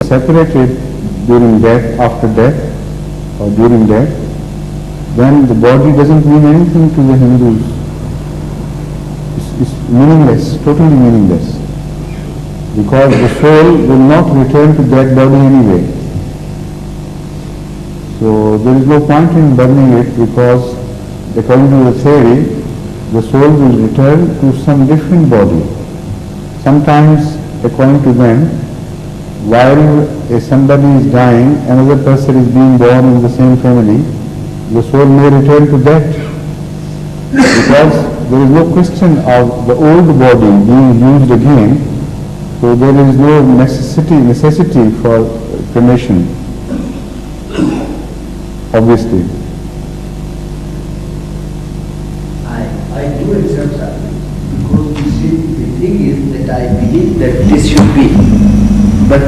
separated during death, after death, or during death, then the body doesn't mean anything to the Hindus. It's meaningless, totally meaningless. Because the soul will not return to that body anyway. So there is no point in burning it, because according to the theory, the soul will return to some different body. Sometimes, according to them, while somebody is dying, another person is being born in the same family, the soul may return to that. Because there is no question of the old body being used again, so there is no necessity for cremation, obviously. I do accept that, because you see, the thing is that I believe that this should be. But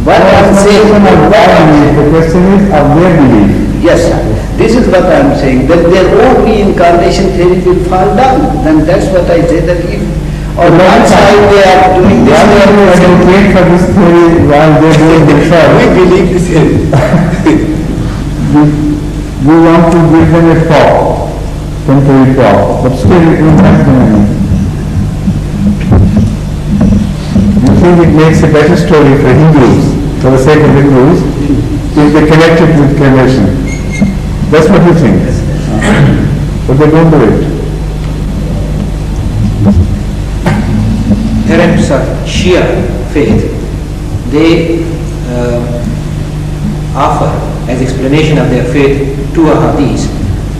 what I'm saying, the question is of their belief. yes, sir. This is what I'm saying, that their own reincarnation theory will fall down. Then that's what I say, that if on one side they are doing this, why do you advocate for this theory while they are doing themselves? we believe this is. You want to give them a talk, temporary talk, but still it will not do anything. You think it makes a better story for Hindus, for the sake of Hindus, if they connect it with cremation. That's what you think. But they don't do it. Adherents of Shia faith, they offer as explanation of their faith two ahadith.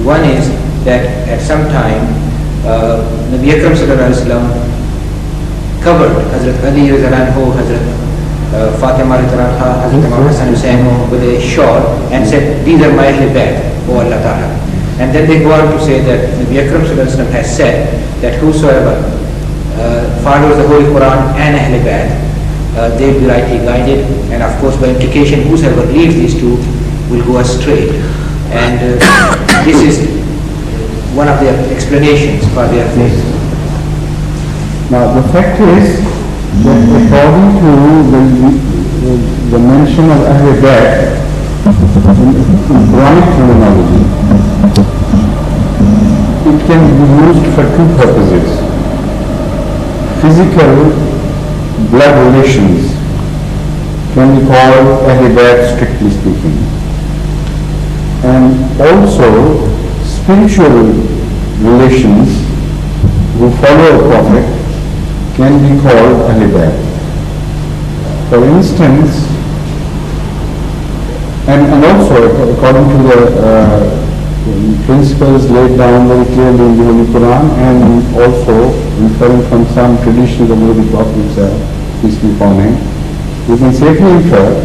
One is that at some time Nabi Akram sallallahu alaihi wasallam covered Hazrat Ali radhiyallahu anhu, Hazrat Fatima radhiyallahu anha, Hazrat Imam Hassan Hussain with a shawl and said, "These are my Ahl Bayt, O Allah Ta'ala." And then they go on to say that Nabi Akram sallallahu alaihi wasallam has said that whosoever follows the Holy Quran and Ahl Bayt, they will be rightly guided, and of course by implication whosoever leaves these two will go astray. And this is one of their explanations for their faith. Now the fact is that according to the mention of Ahl Bayt in Quranic terminology, it can be used for two purposes. Physical blood relations can be called Ahl Bayt, strictly speaking. And also spiritual relations who follow a prophet can be called Ahl Bayt. For instance, and also according to the principles laid down very clearly in the Holy Quran, and also inferring from some traditions of the Holy Prophet himself, peace be upon him, we can safely infer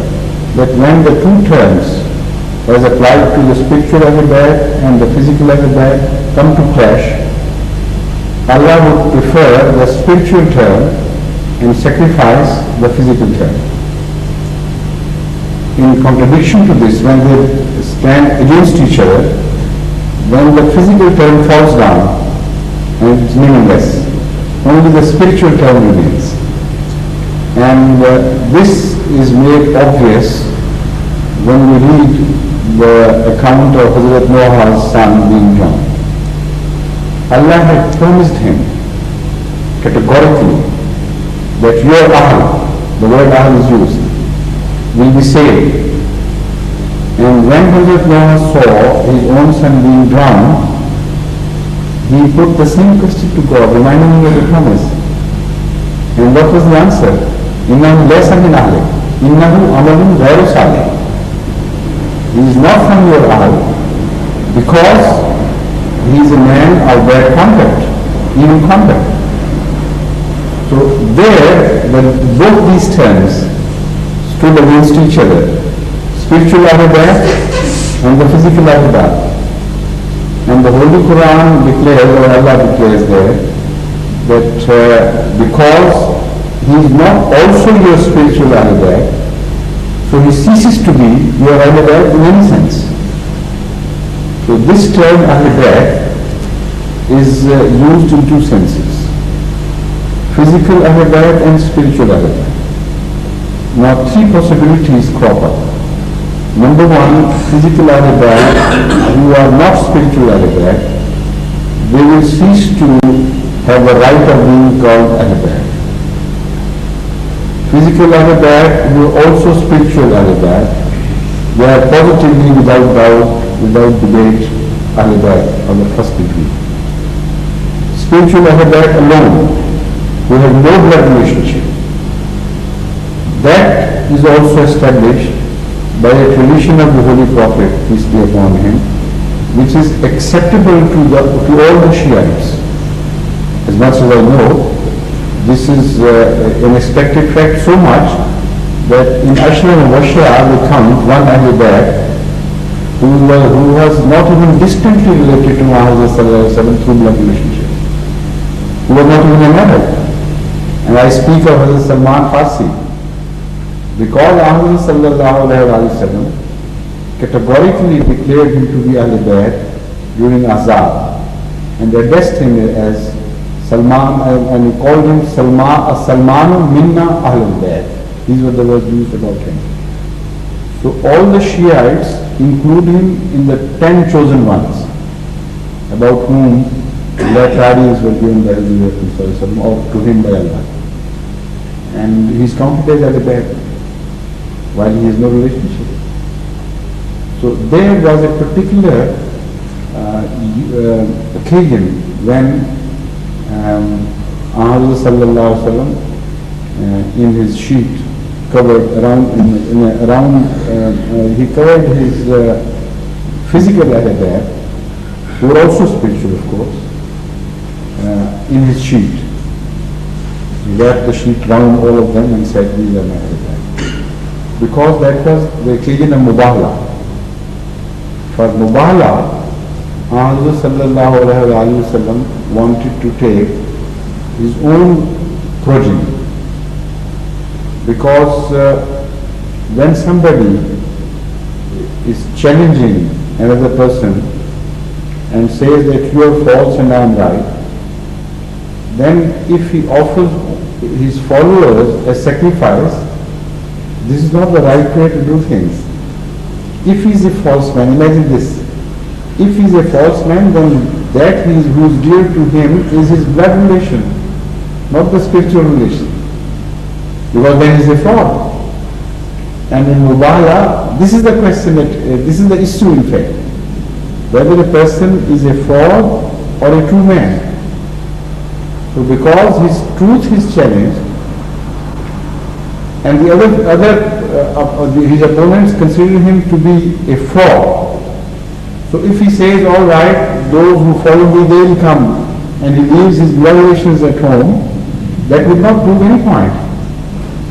that when the two terms as applied to the spiritual Ahl Bayt and the physical Ahl Bayt come to clash, Allah would prefer the spiritual term and sacrifice the physical term. In contradiction to this, when they stand against each other, when the physical term falls down and it's meaningless, only the spiritual term remains. And this is made obvious when we read the account of Hazrat Noah's son being drowned. Allah had promised him categorically that your Ahl, the word Ahl is used, will be saved. And when Hazrat Noah saw his own son being drowned, he put the same question to God, reminding him of the promise. And what was the answer? إِنَّهُ لَيْسَ مِنْ أَهْلِكَ إِنَّهُ عَمَلٌ غَيْرُ صَالِحٍ. He is not from your Ahl because he is a man of bad conduct, evil conduct. So there, when both these terms stood against each other, spiritual Ahl Bayt and the physical Ahl Bayt. And the Holy Quran declares, or Allah declares there, that because he is not also your spiritual Ahl Bayt, so he ceases to be your Ahl Bayt in any sense. So this term Ahl Bayt is used in two senses: physical Ahl Bayt and spiritual Ahl Bayt. now three possibilities crop up. Number one, physical Ahl Bayt who are not spiritual Ahl Bayt, they will cease to have the right of being called Ahl Bayt. Physical Ahl Bayt who are also spiritual Ahl Bayt, they are positively, without doubt, without debate, Ahl Bayt of the first degree. Spiritual Ahl Bayt alone, who have no blood relationship, that is also established by a tradition of the Holy Prophet, peace be upon him, which is acceptable to all the Shiites. As much as I know, this is an expected fact so much that in Ashram of Washia we count one Ahl Bayt who was not even distantly related to Muhammad through blood relationship, who was not even a mother. And I speak of Hazrat Salman Farsi, because Muhammad sallallahu alayhi wa sallam categorically declared him to be Ahl Bayt during Azab, and addressed him as Salman, and he called him Salmanu Minna Ahl Bayt. These were the words used about him. So all the Shiites include him in the 10 chosen ones, about whom their traditions were given by the Prophet or to him by Allah. And he is counted as Ahl Bayt, while he has no relationship. So there was a particular occasion when Muhammad sallallahu alaihi wasallam in his sheet covered around, he covered his physical Ahl Bayt, who were also spiritual of course, in his sheet. He wrapped the sheet round all of them and said, these are my Ahl Bayt. Because that was the occasion of Mubahala. For Mubahala, Muhammad sallallahu alayhi wa sallam wanted to take his own progeny. Because when somebody is challenging another person and says that you are false and I am right, then if he offers his followers a sacrifice, this is not the right way to do things. If he is a false man, imagine this. If he is a false man, then that who is dear to him is his blood relation, not the spiritual relation. Because then he is a fraud. And in Mubahala, this is the question, this is the issue in fact. Whether a person is a fraud or a true man. So because his truth is challenged, and the his opponents consider him to be a fraud. So if he says, all right, those who follow me, they will come, and he leaves his blood relations at home, that would not prove any point.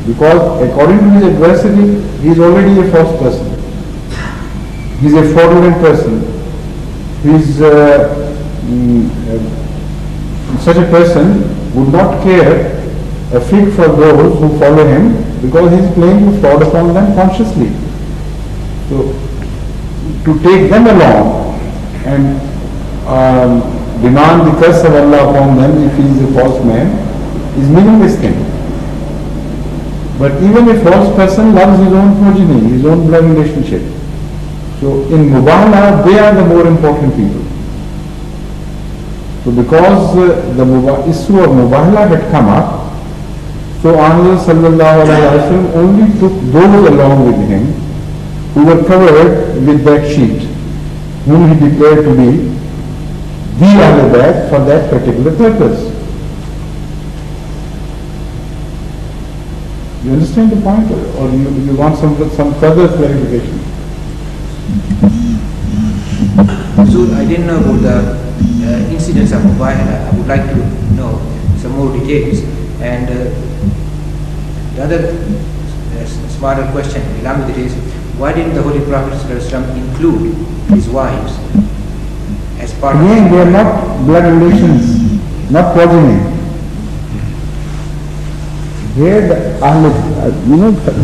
Because according to his adversary, he is already a false person. He is a fraudulent person. Such a person would not care a fig for those who follow him, because he is playing to fraud upon them consciously. So, to take them along and demand the curse of Allah upon them if he is a false man is meaningless thing. But even a false person loves his own progeny, his own blood relationship. So in Mubahala, they are the more important people. So because the issue of Mubahala had come up, so Muhammad sallallahu alaihi wasallam only took those along with him who were covered with that sheet, whom he declared to be the Ahl Bayt for that particular purpose. You understand the point, or you want some further clarification? So I didn't know about the incidents of Mubahala. I would like to know some more details. And the other smarter question along with it is, why didn't the Holy Prophet ﷺ include his wives as part of? Again, they are not blood relations, not progeny. Here,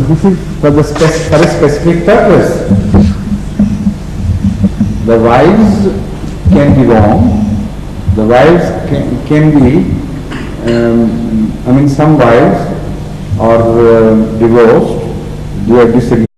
this is for a specific purpose. The wives can be wrong. The wives can be, some wives are divorced Do you disagree?